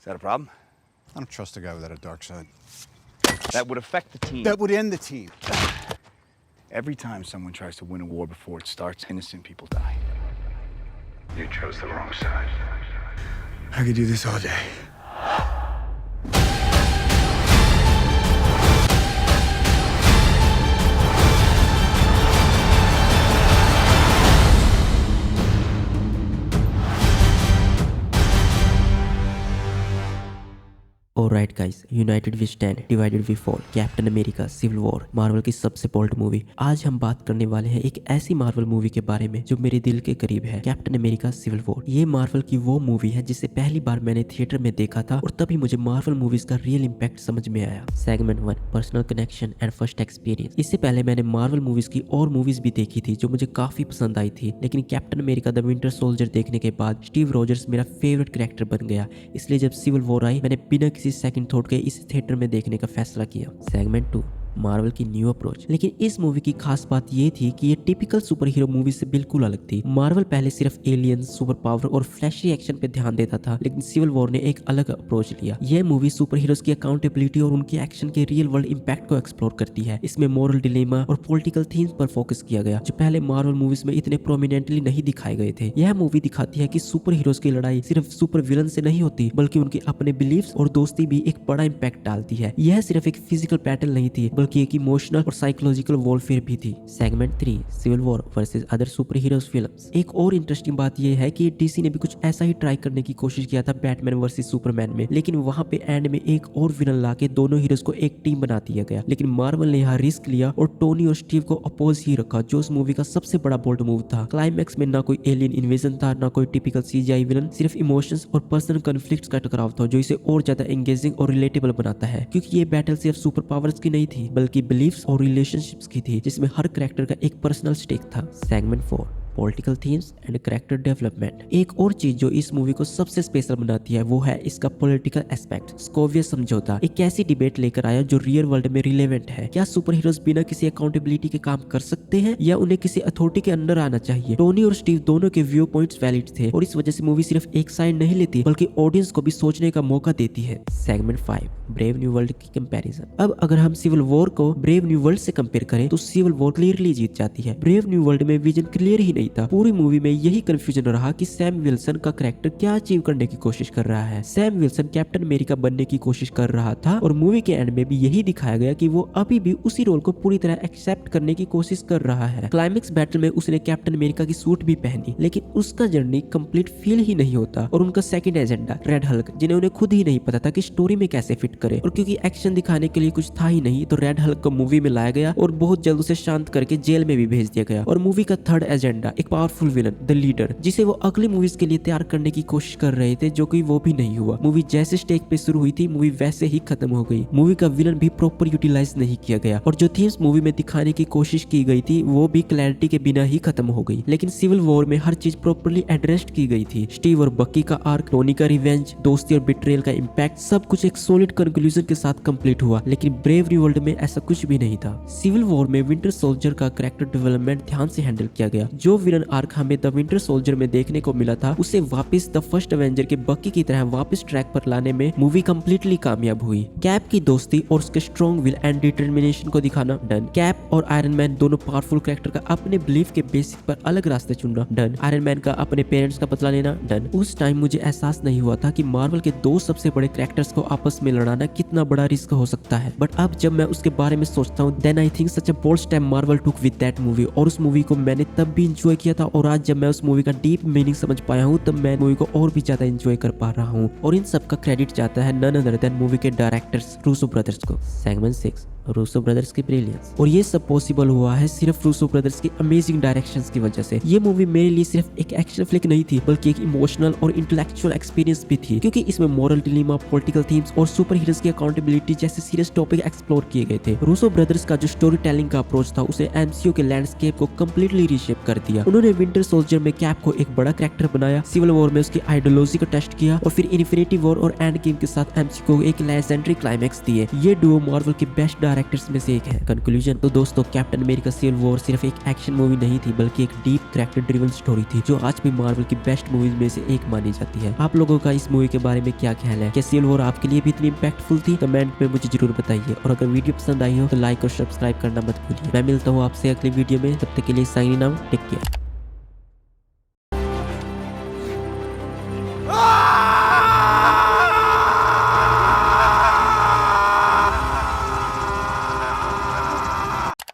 Is that a problem? I don't trust a guy without a dark side. That would affect the team. That would end the team. Every time someone tries to win a war before it starts, innocent people die. You chose the wrong side. I could do this all day. Alright guys, united we stand, divided we fall, captain America civil war, Marvel की सबसे bold movie. आज हम बात करने वाले हैं एक ऐसी मार्वल मूवी के बारे में जो मेरे दिल के करीब है, कैप्टन अमेरिका सिविल वॉर। ये मार्वल की वो मूवी है जिसे पहली बार मैंने थिएटर में देखा था और तभी मुझे मार्वल मूवीज का रियल इम्पैक्ट समझ में आया। Segment 1, personal connection and first experience. इससे पहले मैंने मार्वल मूवीज की और मूवीज भी देखी थी जो मुझे काफी पसंद आई थी, लेकिन captain America the winter soldier देखने के बाद स्टीव रॉजर्स मेरा फेवरेट कैरेक्टर बन गया। इसलिए जब सिविल वॉर आई, मैंने बिना किसी सेकंड थॉट के इसे थिएटर में देखने का फैसला किया। सेगमेंट 2, मार्वल की न्यू अप्रोच। लेकिन इस मूवी की खास बात ये थी कि ये टिपिकल सुपर हीरो मूवी से बिल्कुल अलग थी। मार्वल पहले सिर्फ एलियंस, सुपर पावर और फ्लैशी एक्शन पे ध्यान देता था, लेकिन सिविल वॉर ने एक अलग अप्रोच लिया। यह मूवी सुपर हीरोज की अकाउंटेबिलिटी और उनके एक्शन के रियल वर्ल्ड इंपैक्ट को एक्सप्लोर करती है। इसमें मॉरल डिलेमा और पॉलिटिकल थीम्स पर फोकस किया गया जो पहले मार्वल मूवीज में इतने प्रोमिनेंटली नहीं दिखाए गए थे। यह मूवी दिखाती है कि सुपर हीरोज की लड़ाई सिर्फ सुपर विलन से नहीं होती, बल्कि उनके अपने बिलीव्स और दोस्ती भी एक बड़ा इंपैक्ट डालती है। यह सिर्फ एक फिजिकल बैटल नहीं थी, बल्कि एक इमोशनल और साइकोलॉजिकल वॉरफेयर भी थी। Segment 3, civil war versus other super heroes films. एक और इंटरेस्टिंग बात यह है कि डीसी ने भी कुछ ऐसा ही ट्राई करने की कोशिश किया था बैटमैन वर्सेस सुपरमैन में, लेकिन वहां पे एंड में एक और विलन लाके दोनों हीरोज को एक टीम बना दिया गया। लेकिन मार्वल ने यहाँ रिस्क लिया और टोनी और स्टीव को अपोज ही रखा, जो उस मूवी का सबसे बड़ा बोल्ड मूव था। क्लाइमैक्स में ना कोई एलियन इन्वेजन था, ना कोई टिपिकल सीजीआई विलन, सिर्फ इमोशंस और पर्सनल कॉन्फ्लिक्ट्स का टकराव था, जो इसे और ज्यादा एंगेजिंग और रिलेटेबल बनाता है। क्योंकि ये बैटल सिर्फ सुपर पावर्स की नहीं थी, बल्कि बिलीफ्स और रिलेशनशिप्स की थी, जिसमें हर कैरेक्टर का एक पर्सनल स्टेक था। Segment 4, political themes and character development. एक और चीज जो इस मूवी को सबसे स्पेशल बनाती है वो है इसका पॉलिटिकल एस्पेक्ट। स्कोविया समझौता एक ऐसी डिबेट लेकर आया जो रियल वर्ल्ड में रिलेवेंट है। क्या सुपर हीरोज बिना किसी अकाउंटेबिलिटी के काम कर सकते हैं या उन्हें किसी अथॉरिटी के अंडर आना चाहिए? टोनी और स्टीव दोनों के व्यू पॉइंट्स वैलिड थे और इस वजह से मूवी सिर्फ एक साइड नहीं लेती, बल्कि ऑडियंस को भी सोचने का मौका देती है। सेगमेंट 5, ब्रेव न्यू वर्ल्ड की कंपैरिजन। अब अगर हम सिविल वॉर को ब्रेव न्यू वर्ल्ड से कंपेयर करें तो सिविल वॉर क्लियरली जीत जाती है। ब्रेव न्यू वर्ल्ड में विजन क्लियर ही नहीं था। पूरी मूवी में यही कंफ्यूजन रहा कि सैम विल्सन का कैरेक्टर क्या अचीव करने की कोशिश कर रहा है। सैम विल्सन कैप्टन अमेरिका बनने की कोशिश कर रहा था और मूवी के एंड में भी यही दिखाया गया कि वो अभी भी उसी रोल को पूरी तरह एक्सेप्ट करने की कोशिश कर रहा है। क्लाइमेक्स बैटल में उसने कैप्टन अमेरिका की सूट भी पहनी, लेकिन उसका जर्नी कंप्लीट फील ही नहीं होता। और उनका सेकंड एजेंडा रेड हल्क, जिन्हें उन्हें खुद ही नहीं पता था कि स्टोरी में कैसे फिट करे, और क्योंकि एक्शन दिखाने के लिए कुछ था ही नहीं, तो रेड हल्क को मूवी में लाया गया और बहुत जल्द उसे शांत करके जेल में भी भेज दिया गया। और मूवी का थर्ड एजेंडा एक पावरफुल विलन द लीडर, जिसे वो अगली मूवीज के लिए तैयार करने की कोशिश कर रहे थे, जो कि वो भी नहीं हुआ। मूवी जैसे स्टेक पे शुरू हुई थी, मूवी वैसे ही खत्म हो गई। मूवी का विलन भी प्रॉपर यूटिलाइज नहीं किया गया और जो थीम्स मूवी में दिखाने की कोशिश की गई थी वो भी क्लैरिटी के बिना ही खत्म हो गई। लेकिन सिविल वॉर में हर चीज प्रॉपरली एड्रेस्ड की गई थी। स्टीव और बकी का आर्क, टोनी का रिवेंज, दोस्ती और बिट्रेयल का इम्पैक्ट, सब कुछ एक सॉलिड कंक्लूजन के साथ कंप्लीट हुआ। लेकिन ब्रेव न्यू वर्ल्ड में ऐसा कुछ भी नहीं था। सिविल वॉर में विंटर सोल्जर का कैरेक्टर डेवलपमेंट ध्यान से हैंडल किया गया। जो विलन आर्क हमें द विंटर सोल्जर में देखने को मिला था, उसे वापस द फर्स्ट एवेंजर के बकी की तरह वापस ट्रैक पर लाने में मूवी कंप्लीटली कामयाब हुई। कैप की दोस्ती और उसके स्ट्रॉन्ग विल एंड डिटरमिनेशन को दिखाना, डन। कैप और आयरन मैन दोनों पावरफुल कैरेक्टर का अपने बिलीफ के बेसिस पर अलग रास्ते चुनना, डन। आयरन मैन का अपने पेरेंट्स का बदला लेना, डन। उस टाइम मुझे एहसास नहीं हुआ था कि मार्वल के दो सबसे बड़े कैरेक्टर्स को आपस में लड़ाना कितना बड़ा रिस्क हो सकता है, बट अब जब मैं उसके बारे में सोचता हूँ, then I think such a bold step Marvel took with that movie. और उस मूवी को मैंने तब भी इंजॉय किया था और आज जब मैं उस मूवी का डीप मीनिंग समझ पाया हूँ, तब मैं मूवी को और भी ज्यादा एंजॉय कर पा रहा हूँ। और इन सब का क्रेडिट जाता है नन अदर देन मूवी के डायरेक्टर्स रूसो ब्रदर्स को। सेगमेंट 6, रूसो ब्रदर्स की ब्रिलियंस। और ये सब पॉसिबल हुआ है सिर्फ रूसो ब्रदर्स की अमेजिंग डायरेक्शंस की वजह से। ये मूवी मेरे लिए सिर्फ एक एक्शन फ्लिक नहीं थी, बल्कि एक इमोशनल और इंटेलेक्चुअल एक्सपीरियंस भी थी, क्योंकि इसमें मॉरल डिलेमा, पॉलिटिकल थीम्स और सुपर हीरोज की अकाउंटेबिलिटी जैसे सीरियस टॉपिक एक्सप्लोर किए गए थे। रूसो ब्रदर्स का जो स्टोरी टेलिंग का अप्रोच था, उसे एमसीयू के लैंडस्केप को कंप्लीटली रीशेप कर दिया। उन्होंने विंटर सोल्जर में कैप को एक बड़ा कैरेक्टर बनाया, सिविल वॉर में उसकी आइडियोलॉजी को टेस्ट किया और फिर इन्फिनिटी वॉर और एंड गेम के साथ एमसीयू को एक लेजेंडरी क्लाइमैक्स दिए। ये डुओ मार्वल के बेस्ट स्टार एक्टर्स में से एक है। कंक्लूजन तो दोस्तों, कैप्टन अमेरिका सिविल वॉर सिर्फ एक एक्शन मूवी नहीं थी, बल्कि एक डीप कैरेक्टर ड्रिवन स्टोरी थी जो आज भी मार्वल की बेस्ट मूवीज में से एक मानी जाती है। आप लोगों का इस मूवी के बारे में क्या ख्याल है? क्या सिविल वॉर आपके लिए भी इतनी इम्पैक्टफुल थी? कमेंट में मुझे जरूर बताइए, और अगर वीडियो पसंद आई हो तो लाइक और सब्सक्राइब करना मत भूलिए। मैं मिलता हूँ आपसे अगली वीडियो में, तब तक के लिए साइनिंग आउट, टेक केयर।